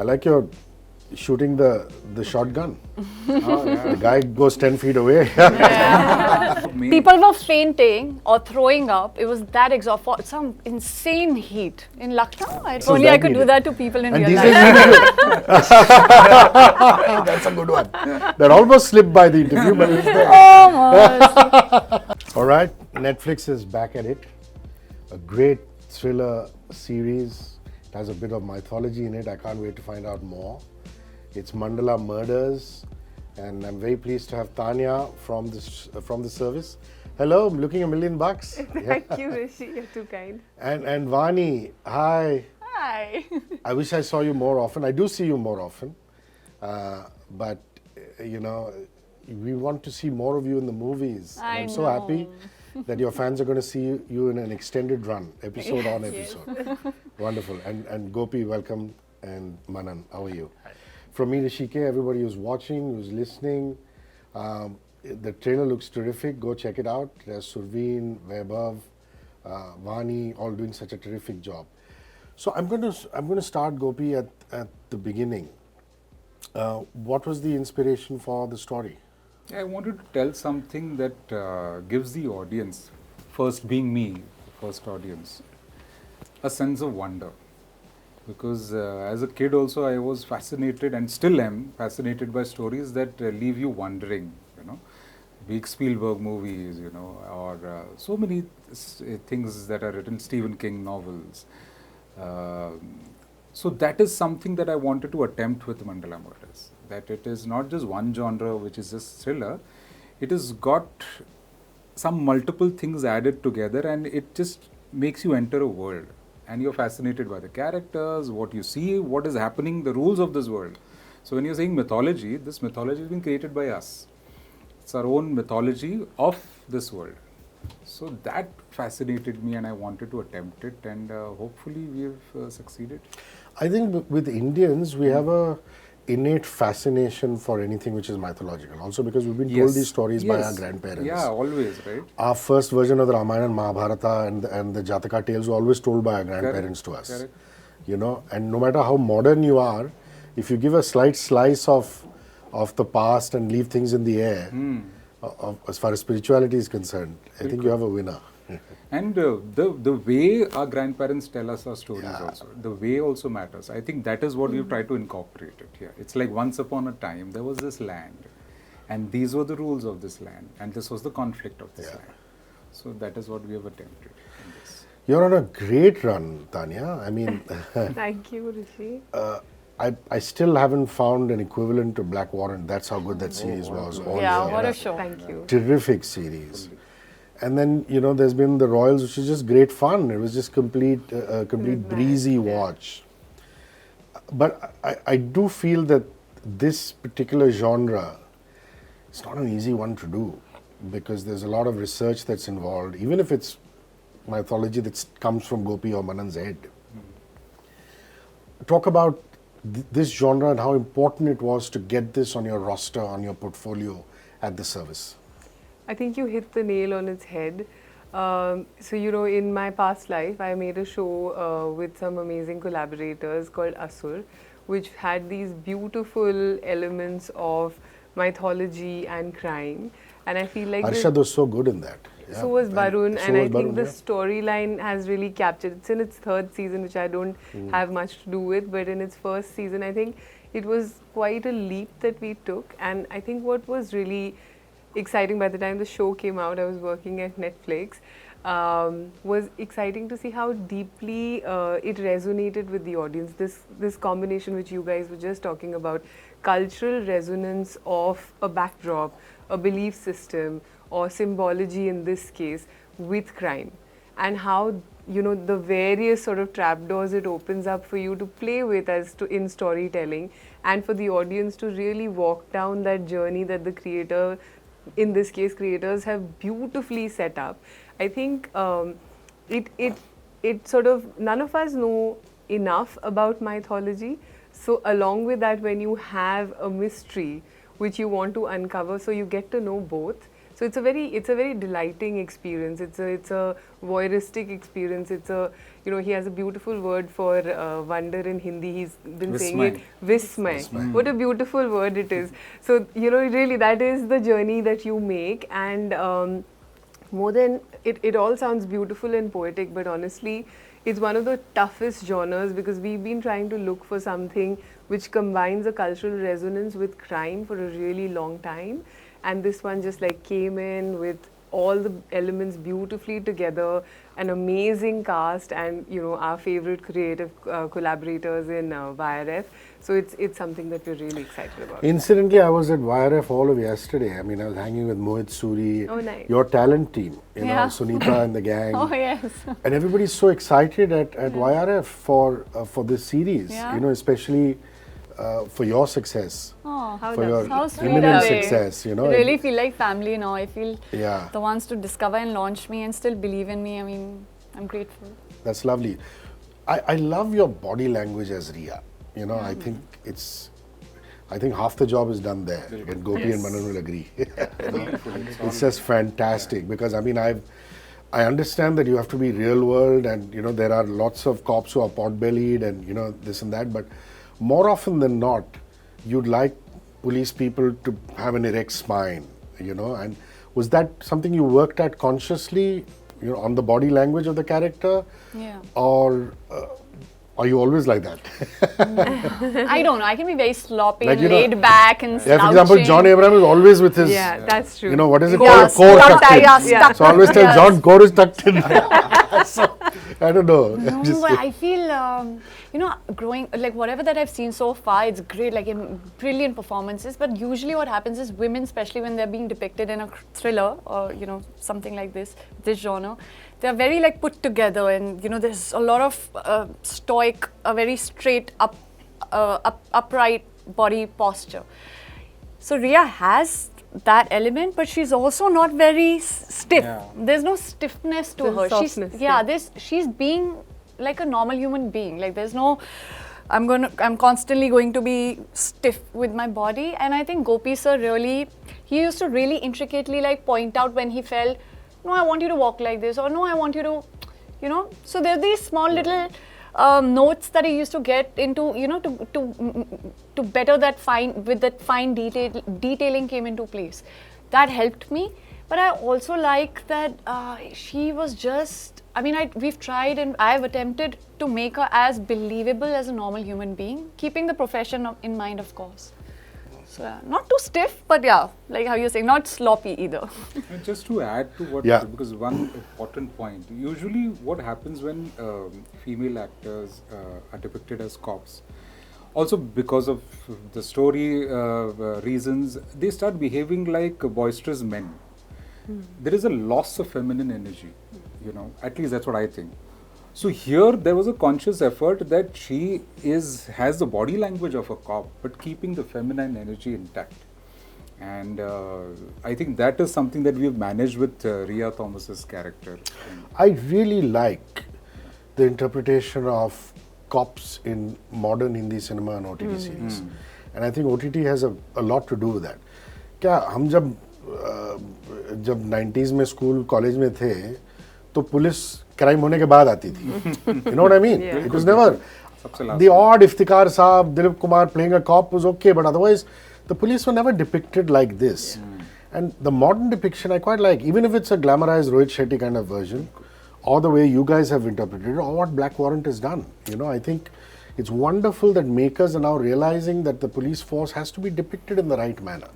I like your shooting the shotgun. Oh, yeah. The guy goes 10 feet away. People were fainting or throwing up. It was that exhausting. Some insane heat in Lucknow. If So only I that could do needed. that to people in And real these life. days that's a good one. That almost slipped by the interview, but it's there. Almost. All right, Netflix is back at it. A great thriller series. It has a bit of mythology in it. I can't wait to find out more. It's Mandala Murders, and I'm very pleased to have Tanya from the service. Hello, I'm looking $1 million. Thank you, Hrishi. You're too kind. And Vaani, hi. Hi. I wish I saw you more often. I do see you more often, but you know, we want to see more of you in the movies. And I'm so happy that your fans are going to see you in an extended run, episode on episode. Wonderful. And Gopi, welcome, and Manan, how are you? Hi. From me, Hrishi K, everybody who's watching, who's listening, the trailer looks terrific. Go check it out. There's Surveen, Vaibhav, Vaani, all doing such a terrific job. So I'm going to start, Gopi, at the beginning. What was the inspiration for the story? I wanted to tell something that gives the audience, first being me, the first audience, a sense of wonder. Because as a kid also I was fascinated and still am fascinated by stories that leave you wondering, you know. Big Spielberg movies, you know, or so many things that are written, Stephen King novels. So that is something that I wanted to attempt with Mandala Murders. That it is not just one genre which is just thriller, it has got some multiple things added together and it just makes you enter a world. And you're fascinated by the characters, what you see, what is happening, the rules of this world. So when you're saying mythology, this mythology has been created by us. It's our own mythology of this world. So that fascinated me and I wanted to attempt it, and hopefully we've succeeded. I think with Indians, we have a innate fascination for anything which is mythological. Also because we've been told these stories by our grandparents. Yeah, always, right? Our first version of the Ramayana and Mahabharata and the Jataka tales were always told by our grandparents to us. Correct. You know, and no matter how modern you are, if you give a slight slice of the past and leave things in the air, as far as spirituality is concerned, I think you have a winner. And the way our grandparents tell us our stories also, the way also matters. I think that is what we've tried to incorporate it here. It's like once upon a time, there was this land and these were the rules of this land and this was the conflict of this land. So that is what we have attempted in this. You're on a great run, Tanya. I mean, Thank you, Hrishi. I still haven't found an equivalent to Black Warrant. That's how good that series was. All Yeah, year. what a show. Thank you. Terrific series. And then, you know, there's been The Royals, which is just great fun. It was just complete breezy watch. But I do feel that this particular genre, it's not an easy one to do because there's a lot of research that's involved, even if it's mythology that comes from Gopi or Manan's head. Talk about this genre and how important it was to get this on your roster, on your portfolio at the service. I think you hit the nail on its head. So, you know, in my past life, I made a show with some amazing collaborators called Asur, which had these beautiful elements of mythology and crime. And I feel like Arshad was so good in that. so was Barun, so and I was think Barun, the storyline has really captured. It's in its third season, which I don't have much to do with, but in its first season, I think it was quite a leap that we took. And I think what was really exciting by the time the show came out, I was working at Netflix, was exciting to see how deeply it resonated with the audience. This combination which you guys were just talking about, cultural resonance of a backdrop, a belief system, or symbology in this case, with crime, and how, you know, the various sort of trapdoors it opens up for you to play with as to in storytelling, and for the audience to really walk down that journey that the creator, in this case creators, have beautifully set up. I think it sort of, none of us know enough about mythology. So along with that, when you have a mystery which you want to uncover, so you get to know both. So it's a very delighting experience. It's a voyeuristic experience. It's a, he has a beautiful word for wonder in Hindi. He's been saying it, Vismay. What a beautiful word it is. So, really that is the journey that you make, and more than, it all sounds beautiful and poetic, but honestly, it's one of the toughest genres, because we've been trying to look for something which combines a cultural resonance with crime for a really long time. And this one just like came in with all the elements beautifully together, an amazing cast, and our favorite creative collaborators in YRF. So it's something that we're really excited about. Incidentally, I was at YRF all of yesterday. I mean, I was hanging with Mohit Suri, nice. Your talent team, Sunita and the gang. Oh, yes. And everybody's so excited at YRF for this series, especially for your success, for your imminent success, I really feel like family now. I feel the ones to discover and launch me and still believe in me. I mean, I'm grateful. That's lovely. I love your body language as Riya. I think half the job is done there, and Gopi and Manan will agree. It's just fantastic, because I mean, I understand that you have to be real world, and there are lots of cops who are pot-bellied and this and that, but more often than not, you'd like police people to have an erect spine, and was that something you worked at consciously, on the body language of the character? Yeah. Or are you always like that? I don't know. I can be very sloppy and laid back and slouching. For example, John Abraham is always with his... Yeah, that's true. What is it called? Core tucked in. So I always tell John, core is tucked in. So, I don't know. No, but I feel, growing, like whatever that I've seen so far, it's great, like brilliant performances. But usually what happens is women, especially when they're being depicted in a thriller or, something like this genre, they're very like put together, and there's a lot of stoic, a very straight upright body posture. So Riya has that element, but she's also not very stiff. Yeah. There's no stiffness to her. She's being like a normal human being. Like there's no, I'm constantly going to be stiff with my body. And I think Gopi sir he used to really intricately like point out when he felt, no, I want you to walk like this, or no, I want you to, So there are these small little notes that he used to get into, to better that fine detailing came into place. That helped me. But I also like that she was just, we've tried and I've attempted to make her as believable as a normal human being, keeping the profession in mind, of course. So not too stiff, but like how you're saying, not sloppy either. And just to add to what, because one important point, usually what happens when female actors are depicted as cops, also because of the story reasons, they start behaving like boisterous men. There is a loss of feminine energy, at least that's what I think. So here there was a conscious effort that she has the body language of a cop, but keeping the feminine energy intact. And I think that is something that we've managed with Riya Thomas's character. I really like the interpretation of cops in modern Hindi cinema and OTT series. And I think OTT has a lot to do with that. क्या हम जब 90s में school college में थे तो police crime होने के बाद आती थी. You know what I mean? Yeah. It was never the odd Iftikhar Saab, Dilip Kumar playing a cop was okay, but otherwise the police were never depicted like this. And the modern depiction I quite like, even if it's a glamorized Rohit Shetty kind of version, or the way you guys have interpreted it, or what Black Warrant has done. I think it's wonderful that makers are now realizing that the police force has to be depicted in the right manner.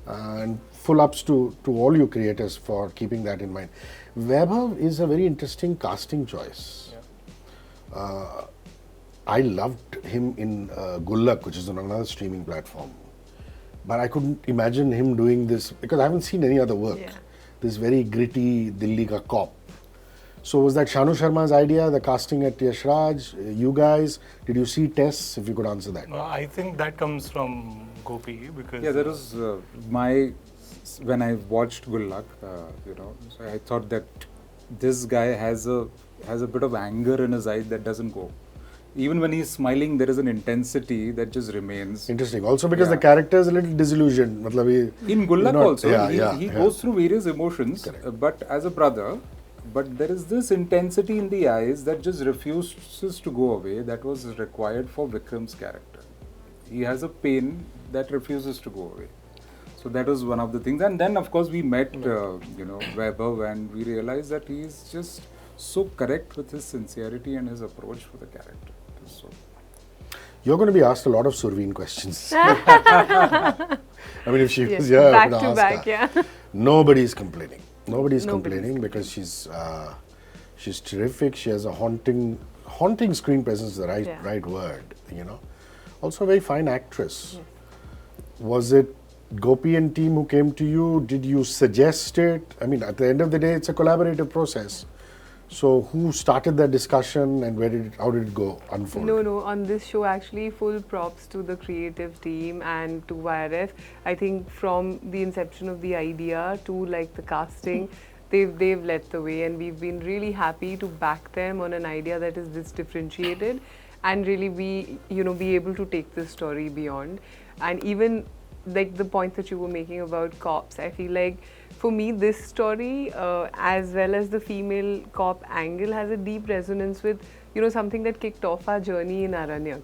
And full ups to all you creators for keeping that in mind. Vaibhav is a very interesting casting choice. I loved him in Gullak, which is on another streaming platform. But I couldn't imagine him doing this because I haven't seen any other work. This very gritty Dilli ka cop. So was that Shanu Sharma's idea, the casting at Yash Raj? You guys, did you see tests? If you could answer that. I think that comes from Gopi because... Yeah, there was when I watched Gullak, so I thought that this guy has a bit of anger in his eyes that doesn't go. Even when he's smiling, there is an intensity that just remains. Interesting. Also because Yeah. the character is a little disillusioned. In Gullak also, he yeah. goes through various emotions, but as a brother, but there is this intensity in the eyes that just refuses to go away. That was required for Vikram's character. He has a pain that refuses to go away. So that was one of the things. And then, of course, we met, Vaibhav, and we realized that he is just so correct with his sincerity and his approach for the character. So. You're going to be asked a lot of Surveen questions. I mean, if she was here, I back would to ask back, her. yeah. Nobody's complaining. Nobody's complaining because she's terrific. She has a haunting screen presence. Is the right word. Also a very fine actress. Yes. Was it Gopi and team who came to you? Did you suggest it? I mean, at the end of the day, it's a collaborative process. So who started that discussion and how did it go unfold? No, on this show actually full props to the creative team and to YRF. I think from the inception of the idea to like the casting, they've led the way, and we've been really happy to back them on an idea that is this differentiated and really be able to take this story beyond. And even like the point that you were making about cops, I feel like for me, this story, as well as the female cop angle, has a deep resonance with, something that kicked off our journey in Aranyak.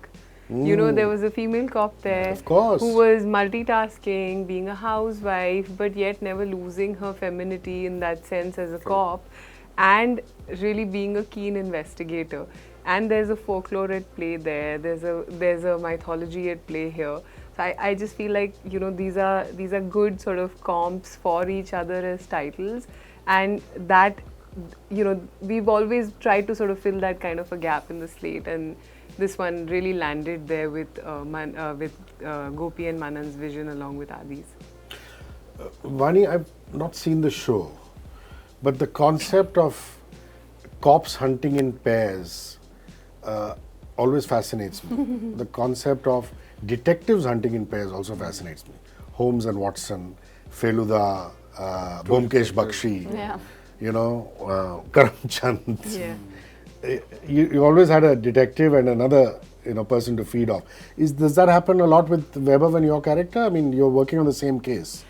There was a female cop there Of course. who was multitasking, being a housewife, but yet never losing her femininity in that sense as a cop, and really being a keen investigator. And there's a folklore at play there. There's a mythology at play here. So I just feel like these are good sort of comps for each other as titles, and that we've always tried to sort of fill that kind of a gap in the slate, and this one really landed there with Gopi and Manan's vision along with Adi's. Vaani, I've not seen the show, but the concept of cops hunting in pairs always fascinates me. The concept of detectives hunting in pairs also fascinates me. Holmes and Watson, Feluda, Byomkesh Bakshi, Karamchand. Yeah. You always had a detective and another person to feed off. Does that happen a lot with Vaibhav and your character? I mean, you're working on the same case.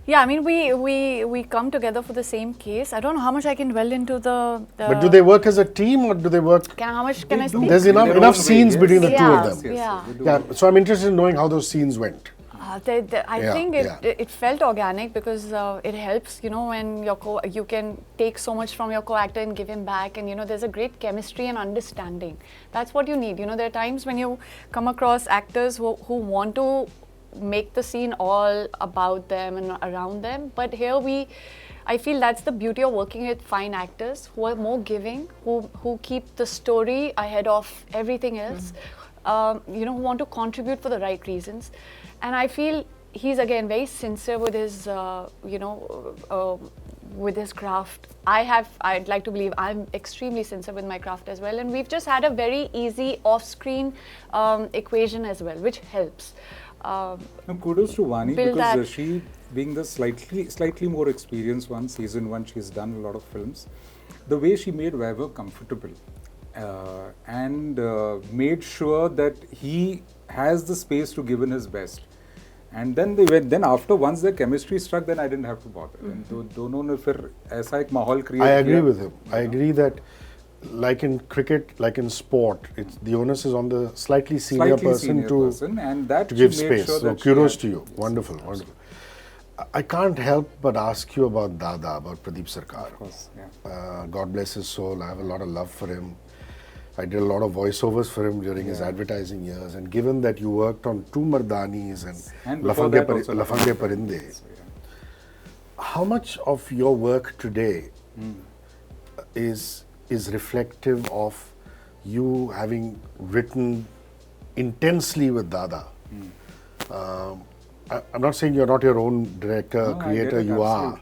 Yeah, I mean, we come together for the same case. I don't know how much I can dwell into the But do they work as a team or do they work? how much can I speak? There's enough scenes between the two of them. Yeah. So I'm interested in knowing how those scenes went. I think it felt organic because it helps, when you can take so much from your co-actor and give him back, and there's a great chemistry and understanding. That's what you need. There are times when you come across actors who want to make the scene all about them and around them, but here I feel that's the beauty of working with fine actors who are more giving, who keep the story ahead of everything else, who want to contribute for the right reasons. And I feel he's again very sincere with his, with his craft. I'd like to believe I'm extremely sincere with my craft as well, and we've just had a very easy off-screen equation as well, which helps. Kudos to Vaani, because she, being the slightly more experienced one, season 1, she's done a lot of films. The way she made Vaibhav comfortable and made sure that he has the space to give in his best. And then then after, once their chemistry struck, then I didn't have to bother. And दोनों फिर ऐसा एक माहौल create. I agree with him. I agree that, like in cricket, like in sport, the onus is on the slightly senior person to give space. Sure, so kudos to you. Wonderful, wonderful. I can't help but ask you about Dada, about Pradeep Sarkar. Of course, yeah. God bless his soul. I have a lot of love for him. I did a lot of voiceovers for him during his advertising years. And given that you worked on 2 Mardanis and Lafange Parinde, how much of your work today is reflective of you having written intensely with Dada? I'm not saying you're not your own director, creator, you are.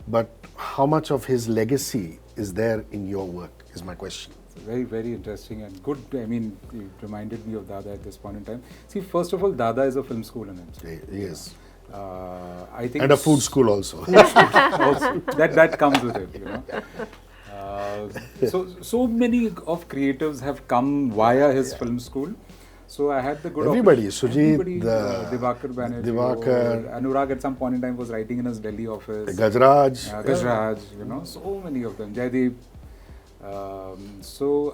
But how much of his legacy is there in your work, is my question. Very, very interesting and good. I mean, you reminded me of Dada at this point in time. See, first of all, Dada is a film school in himself. Yes. I think and a food school also. Also, that comes with it, So many of creatives have come via his film school. So I had the good Everybody, Sujit, Divakar Banerjee, Divakar, Anurag at some point in time was writing in his Delhi office. Gajraj. Gajraj, you know, so many of them. Jaideep. So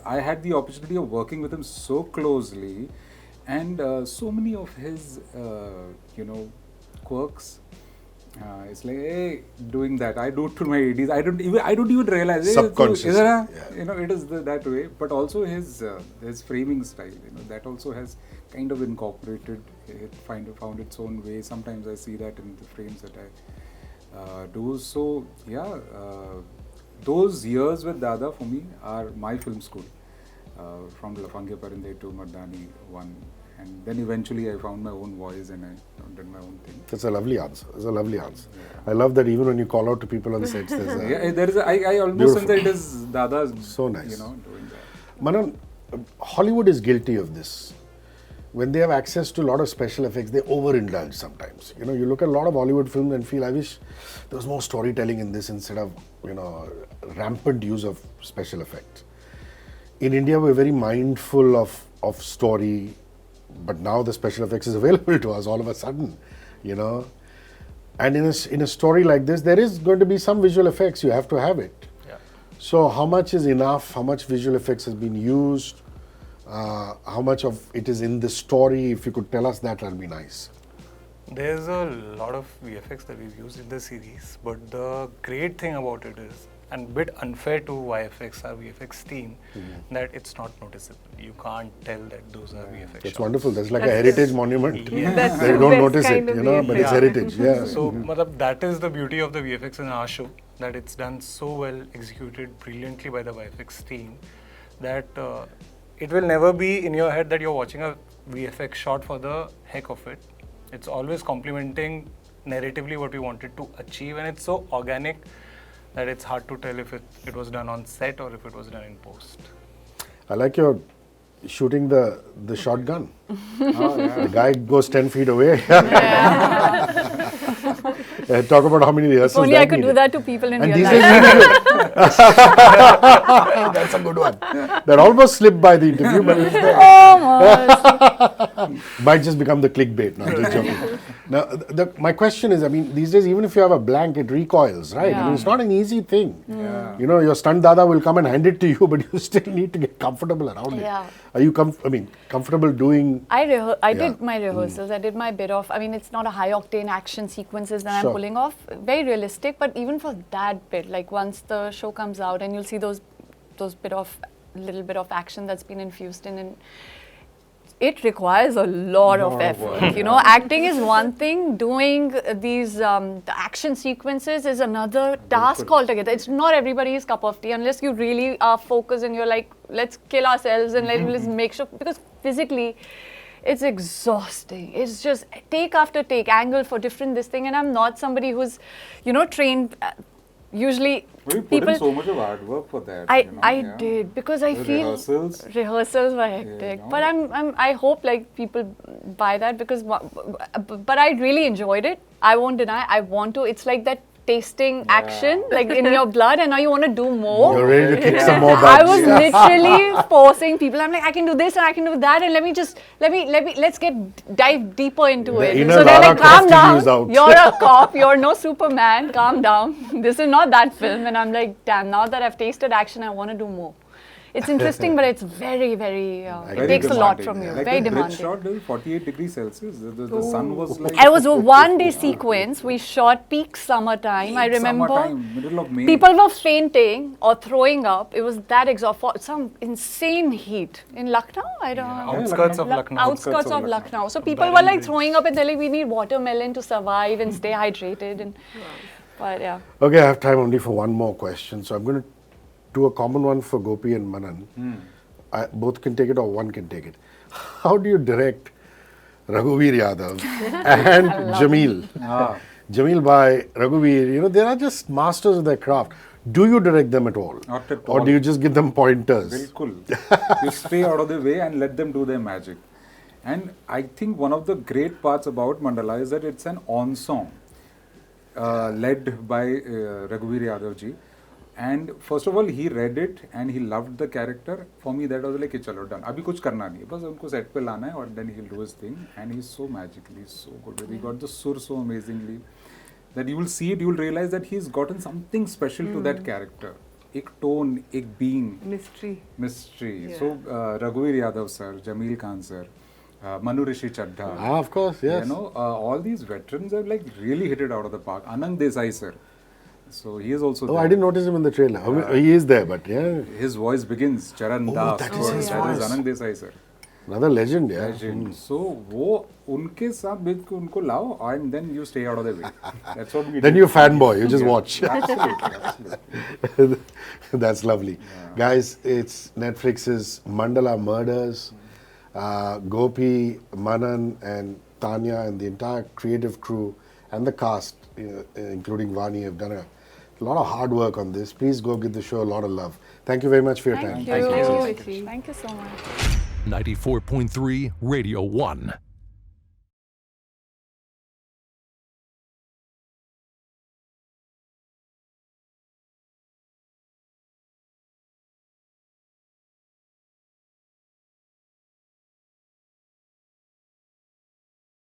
I had the opportunity of working with him so closely, and so many of his, quirks. It's like, hey, doing that. I do it to my 80s. I don't even realize. Subconscious. You know, it is that way. But also his framing style. You know, that also has kind of incorporated. It found its own way. Sometimes I see that in the frames that I do. So yeah, those years with Dada for me are my film school. From Lafange Parinde to Mardani 1. And then eventually I found my own voice and I did my own thing. That's a lovely answer. It's a lovely answer. Yeah. I love that even when you call out to people on sets, there's a I almost sense that it is Dada's. So nice. You know, doing that. Manan, Hollywood is guilty of this. When they have access to a lot of special effects, they overindulge sometimes. You know, you look at a lot of Hollywood films and feel, I wish there was more storytelling in this instead of, rampant use of special effects. In India, we're very mindful of story, but now the special effects is available to us all of a sudden, And in a story like this, there is going to be some visual effects. You have to have it. Yeah. So how much is enough? How much visual effects has been used? How much of it is in the story? If you could tell us that would be nice. There's a lot of VFX that we've used in the series, but the great thing about it is, and a bit unfair to YFX, our VFX team, that it's not noticeable. You can't tell that those are VFX It's shots. wonderful. That's like a heritage monument. Yeah. That's They the don't best notice kind it, of but VFX. it's heritage. Yeah. So that is the beauty of the VFX in our show, that it's done so well, executed brilliantly by the VFX team, that it will never be in your head that you're watching a VFX shot for the heck of it. It's always complementing narratively what we wanted to achieve, and it's so organic that it's hard to tell if it was done on set or if it was done in post. I like your shooting the shotgun. Oh, yeah. The guy goes 10 feet away. Talk about how many rehearsals. Only I could needed. do that to people in And real these life. days, that's a good one. That almost slipped by the interview, but it's there. Might just become the clickbait. No, I'm just joking. Now, my question is, these days, even if you have a blank, it recoils, right? Yeah. It's not an easy thing. Yeah. Your stunt dada will come and hand it to you, but you still need to get comfortable around Yeah. it. Are you comfortable doing? I did my rehearsals. I did my bit of. It's not a high octane action sequences that Sure. I'm pulling off. Very realistic, but even for that bit, like once the show comes out and you'll see those little bit of action that's been infused in, and it requires a lot of effort. Acting is one thing. Doing these the action sequences is another task altogether. It's not everybody's cup of tea unless you really are focused and you're like, let's kill ourselves and let's make sure, because physically it's exhausting. It's just take after take, angle for different this thing, and I'm not somebody who's, trained. Usually, Well, you put people. in so much of hard work for that. I did, because I The feel rehearsals were hectic. But I hope people buy that, because but I really enjoyed it. I won't deny. I want to. It's like that tasting action, like in your blood, and now you want to do more. You're ready to kick some more I butts. was literally forcing people. I'm like, I can do this and I can do that, and let's dive deeper into it. inner So they're Lara like, calm Croft is down. out. You're a cop. You're no Superman. Calm down. This is not that film. And I'm like, damn. Now that I've tasted action, I want to do more. It's interesting, but it's very, very. It takes a lot from you. Like Very the bridge demanding. shot, there was 48 degrees Celsius. The sun was like. It was a one-day sequence. We shot peak summertime. I remember. Summertime, middle of May. People were fainting or throwing up. It was that exhausting. Some insane heat in Lucknow. I don't know. Outskirts of Lucknow. Outskirts of Lucknow. So people were like throwing up and they're like, we need watermelon to survive and stay hydrated. And but yeah. Okay, I have time only for one more question. So I'm going to do a common one for Gopi and Manan. Both can take it or one can take it. How do you direct Raghubir Yadav and Jameel? Jameel by Raghubir, they are just masters of their craft. Do you direct them at all? Not at Or all. do you just give them pointers? Bilkul. You stay out of the way and let them do their magic. And I think one of the great parts about Mandala is that it's an on song. led by Raghubir Yadav ji. And first of all, he read it and he loved the character. For me, that was like, chalo done. Abhi kuch karna nahi hai. Bas unko set pe lana hai, and then he'll do his thing. And he's so magical. He's so good. He got the sur so amazingly that you will see it. You will realize that he's gotten something special to that character. Ek tone, ek being. Mystery. Yeah. So Raghubir Yadav sir, Jameel Khan sir, Manu Rishi Chadha. Of course, yes. You know, all these veterans have like really hit it out of the park. Anand Desai sir. So he is also Oh, there. I didn't notice him in the trailer. I mean, he is there, but yeah. His voice begins, Charan Das. that is his That is voice. Anand Desai sir. Another legend, yeah. Legend. So वो उनके साथ बिल्कुल उनको लाओ and then you stay out of the way. That's what we Then do. you're a fanboy, you just watch. Absolutely. That's lovely. Guys, it's Netflix's Mandala Murders. Gopi, Manan and Tanya and the entire creative crew and the cast, including Vaani, have done a lot of hard work on this. Please go give the show a lot of love. Thank you very much for your time. Thank you. Rishi. Thank you so much. 94.3 Radio 1.